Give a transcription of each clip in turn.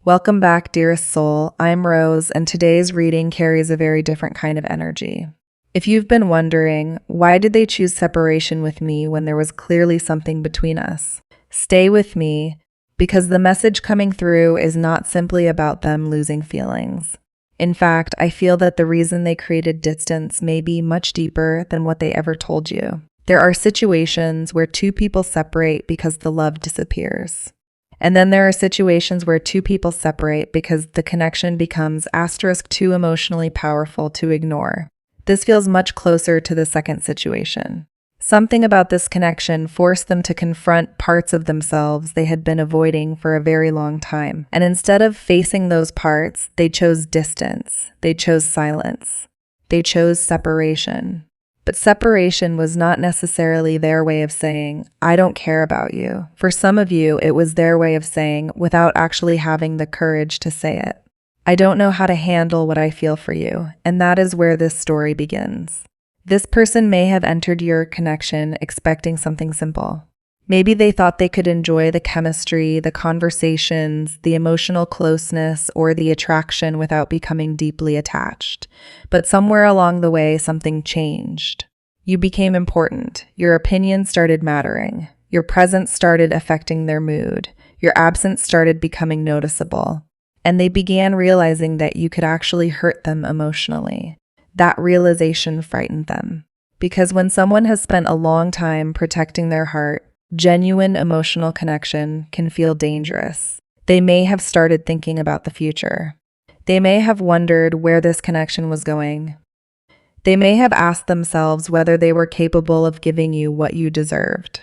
Welcome back, dearest soul. I'm Rose, and today's reading carries a very different kind of energy. If you've been wondering, why did they choose separation with me when there was clearly something between us? Stay with me, because the message coming through is not simply about them losing feelings. In fact, I feel that the reason they created distance may be much deeper than what they ever told you. There are situations where two people separate because the love disappears. And then there are situations where two people separate because the connection becomes too emotionally powerful to ignore. This feels much closer to the second situation. Something about this connection forced them to confront parts of themselves they had been avoiding for a very long time. And instead of facing those parts, they chose distance. They chose silence. They chose separation. But separation was not necessarily their way of saying, I don't care about you. For some of you, it was their way of saying, without actually having the courage to say it, I don't know how to handle what I feel for you. And that is where this story begins. This person may have entered your connection expecting something simple. Maybe they thought they could enjoy the chemistry, the conversations, the emotional closeness, or the attraction without becoming deeply attached. But somewhere along the way, something changed. You became important. Your opinion started mattering. Your presence started affecting their mood. Your absence started becoming noticeable. And they began realizing that you could actually hurt them emotionally. That realization frightened them. Because when someone has spent a long time protecting their heart, genuine emotional connection can feel dangerous. They may have started thinking about the future. They may have wondered where this connection was going. They may have asked themselves whether they were capable of giving you what you deserved.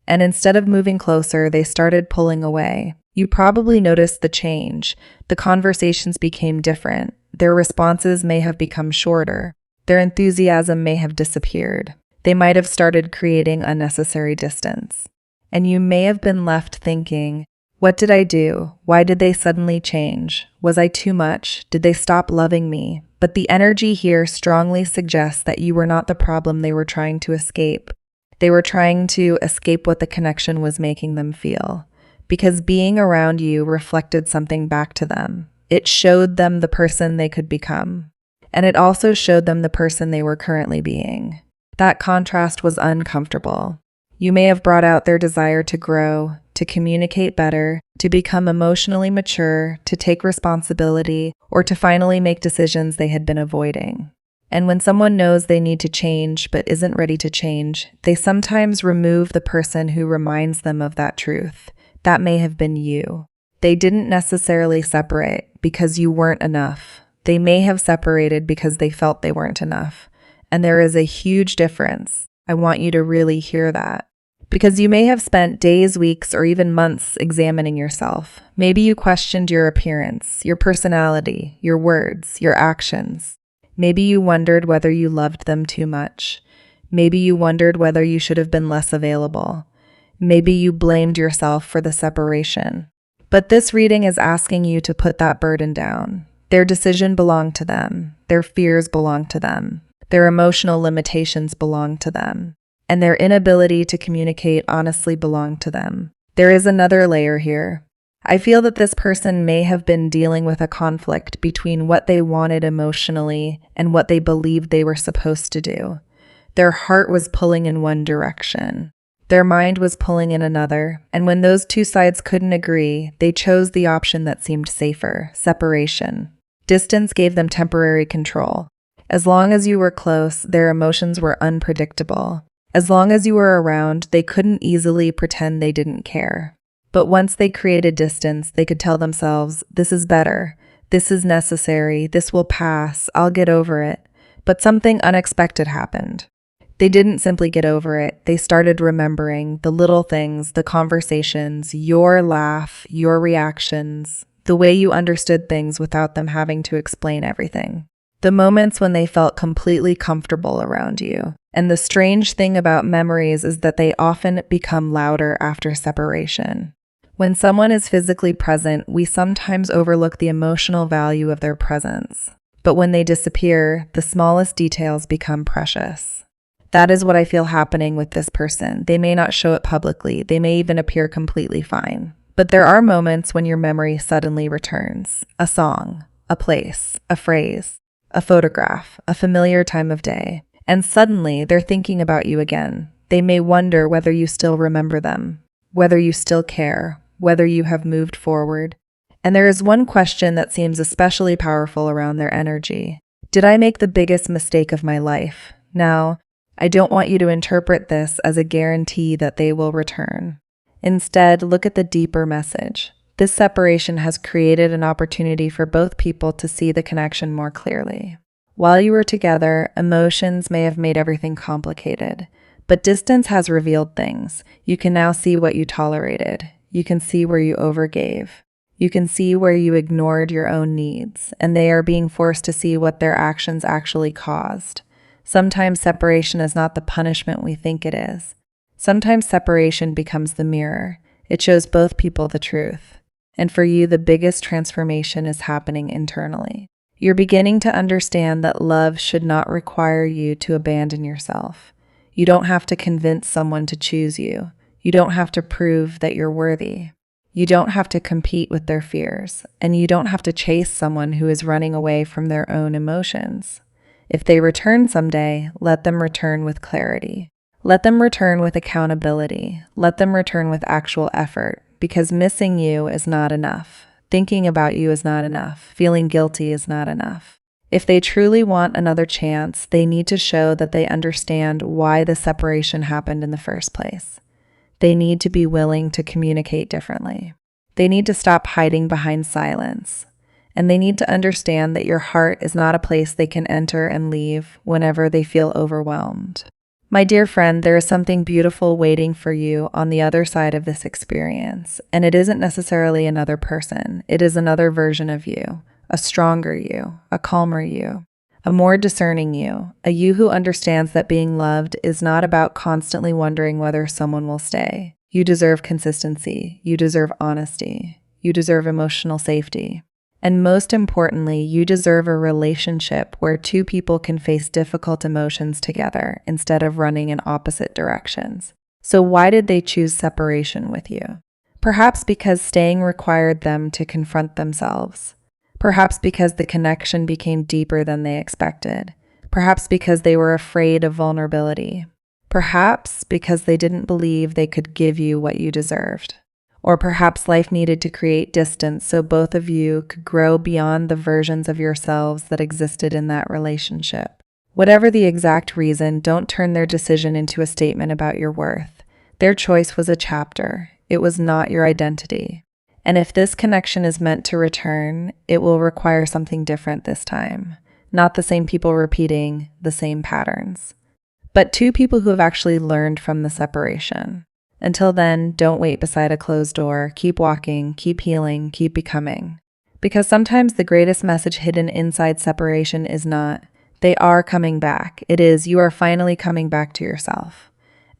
And instead of moving closer, they started pulling away. You probably noticed the change. The conversations became different. Their responses may have become shorter. Their enthusiasm may have disappeared. They might have started creating unnecessary distance. And you may have been left thinking, what did I do? Why did they suddenly change? Was I too much? Did they stop loving me? But the energy here strongly suggests that you were not the problem they were trying to escape. They were trying to escape what the connection was making them feel. Because being around you reflected something back to them. It showed them the person they could become. And it also showed them the person they were currently being. That contrast was uncomfortable. You may have brought out their desire to grow, to communicate better, to become emotionally mature, to take responsibility, or to finally make decisions they had been avoiding. And when someone knows they need to change but isn't ready to change, they sometimes remove the person who reminds them of that truth. That may have been you. They didn't necessarily separate because you weren't enough. They may have separated because they felt they weren't enough. And there is a huge difference. I want you to really hear that. Because you may have spent days, weeks, or even months examining yourself. Maybe you questioned your appearance, your personality, your words, your actions. Maybe you wondered whether you loved them too much. Maybe you wondered whether you should have been less available. Maybe you blamed yourself for the separation. But this reading is asking you to put that burden down. Their decision belonged to them. Their fears belonged to them. Their emotional limitations belonged to them. And their inability to communicate honestly belonged to them. There is another layer here. I feel that this person may have been dealing with a conflict between what they wanted emotionally and what they believed they were supposed to do. Their heart was pulling in one direction. Their mind was pulling in another, and when those two sides couldn't agree, they chose the option that seemed safer, separation. Distance gave them temporary control. As long as you were close, their emotions were unpredictable. As long as you were around, they couldn't easily pretend they didn't care. But once they created distance, they could tell themselves, this is better, this is necessary, this will pass, I'll get over it. But something unexpected happened. They didn't simply get over it, they started remembering the little things, the conversations, your laugh, your reactions, the way you understood things without them having to explain everything. The moments when they felt completely comfortable around you. And the strange thing about memories is that they often become louder after separation. When someone is physically present, we sometimes overlook the emotional value of their presence. But when they disappear, the smallest details become precious. That is what I feel happening with this person. They may not show it publicly. They may even appear completely fine. But there are moments when your memory suddenly returns. A song, a place, a phrase, a photograph, a familiar time of day. And suddenly they're thinking about you again. They may wonder whether you still remember them, whether you still care, whether you have moved forward. And there is one question that seems especially powerful around their energy. Did I make the biggest mistake of my life? Now, I don't want you to interpret this as a guarantee that they will return. Instead, look at the deeper message. This separation has created an opportunity for both people to see the connection more clearly. While you were together, emotions may have made everything complicated, but distance has revealed things. You can now see what you tolerated. You can see where you overgave. You can see where you ignored your own needs, and they are being forced to see what their actions actually caused. Sometimes separation is not the punishment we think it is. Sometimes separation becomes the mirror. It shows both people the truth. And for you, the biggest transformation is happening internally. You're beginning to understand that love should not require you to abandon yourself. You don't have to convince someone to choose you. You don't have to prove that you're worthy. You don't have to compete with their fears, and you don't have to chase someone who is running away from their own emotions. If they return someday, let them return with clarity. Let them return with accountability. Let them return with actual effort, because missing you is not enough. Thinking about you is not enough. Feeling guilty is not enough. If they truly want another chance, they need to show that they understand why the separation happened in the first place. They need to be willing to communicate differently. They need to stop hiding behind silence. And they need to understand that your heart is not a place they can enter and leave whenever they feel overwhelmed. My dear friend, there is something beautiful waiting for you on the other side of this experience, and it isn't necessarily another person. It is another version of you, a stronger you, a calmer you, a more discerning you, a you who understands that being loved is not about constantly wondering whether someone will stay. You deserve consistency. You deserve honesty. You deserve emotional safety. And most importantly, you deserve a relationship where two people can face difficult emotions together instead of running in opposite directions. So why did they choose separation with you? Perhaps because staying required them to confront themselves. Perhaps because the connection became deeper than they expected. Perhaps because they were afraid of vulnerability. Perhaps because they didn't believe they could give you what you deserved. Or perhaps life needed to create distance so both of you could grow beyond the versions of yourselves that existed in that relationship. Whatever the exact reason, don't turn their decision into a statement about your worth. Their choice was a chapter. It was not your identity. And if this connection is meant to return, it will require something different this time. Not the same people repeating the same patterns, but two people who have actually learned from the separation. Until then, don't wait beside a closed door. Keep walking, keep healing, keep becoming. Because sometimes the greatest message hidden inside separation is not, they are coming back. It is, you are finally coming back to yourself.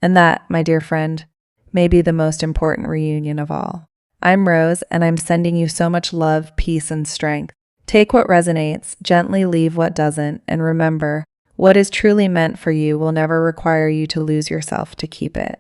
And that, my dear friend, may be the most important reunion of all. I'm Rose, and I'm sending you so much love, peace, and strength. Take what resonates, gently leave what doesn't, and remember, what is truly meant for you will never require you to lose yourself to keep it.